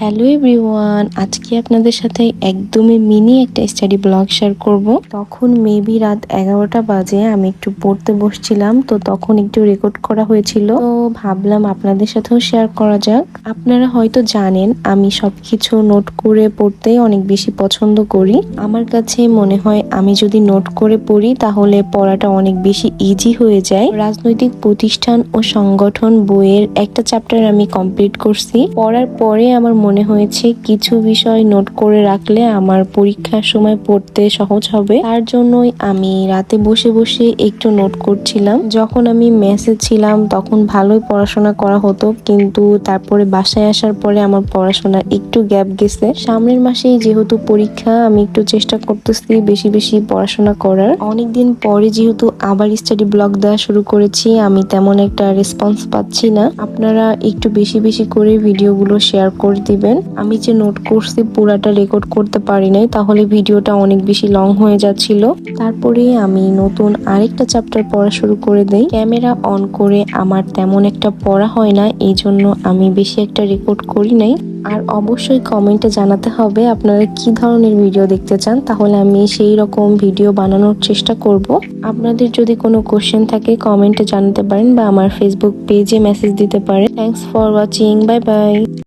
Hello everyone, আজকে আপনাদের সাথে একদমই মিনি একটা স্টাডি ব্লগ শেয়ার করব। তখন মেবি রাত 11টা বাজে, আমি একটু পড়তে বসছিলাম, তো তখন একটু রেকর্ড করা হয়েছিল, তো ভাবলাম আপনাদের সাথেও শেয়ার করা যাক। আপনারা হয়তো জানেন আমি সবকিছু নোট করে পড়তে অনেক বেশি পছন্দ করি। আমার কাছে মনে হয় আমি যদি নোট করে পড়ি তাহলে পড়াটা অনেক বেশি ইজি হয়ে যায়। রাজনৈতিক প্রতিষ্ঠান ও সংগঠন বইয়ের একটা চ্যাপ্টার আমি কমপ্লিট করছি। পড়ার পরে আমার মনে হয়েছে কিছু বিষয় নোট করে রাখলে আমার পরীক্ষার সময় পড়তে সহজ হবে। তার জন্যই আমি রাতে বসে বসে একটু নোট করছিলাম। যখন আমি মেসে ছিলাম তখন ভালোই পড়াশোনা করা হতো, কিন্তু তারপরে বাসায় আসার পরে আমার পড়াশোনার একটু গ্যাপ গেছে। সামনের মাসেই যেহেতু পরীক্ষা, আমি একটু চেষ্টা করতেছি বেশি বেশি পড়াশোনা করার। অনেকদিন পরে যেহেতু আবার স্টাডি ব্লগ দেওয়া শুরু করেছি, আমি তেমন একটা রেসপন্স পাচ্ছি না। আপনারা একটু বেশি বেশি করে ভিডিওগুলো শেয়ার করে দিবেন। আমি যে নোট করছি পুরাটা রেকর্ড করতে পারি নাই, তাহলে ভিডিওটা অনেক বেশি লং হয়ে যাচ্ছিল। তারপরে আমি নতুন আরেকটা চ্যাপ্টার পড়া শুরু করে দেই। ক্যামেরা অন করে আমার তেমন একটা পড়া হয় না, এই জন্য আমি বেশি একটা রেকর্ড করি নাই। আর অবশ্যই কমেন্টে জানাতে হবে আপনারা কি ধরনের ভিডিও দেখতে চান, তাহলে আমি সেই রকম ভিডিও বানানোর চেষ্টা করব। আপনাদের যদি কোনো কোশ্চেন থাকে কমেন্টে জানাতে পারেন বা আমার ফেসবুক পেজে মেসেজ দিতে পারেন। Thanks for watching, bye bye.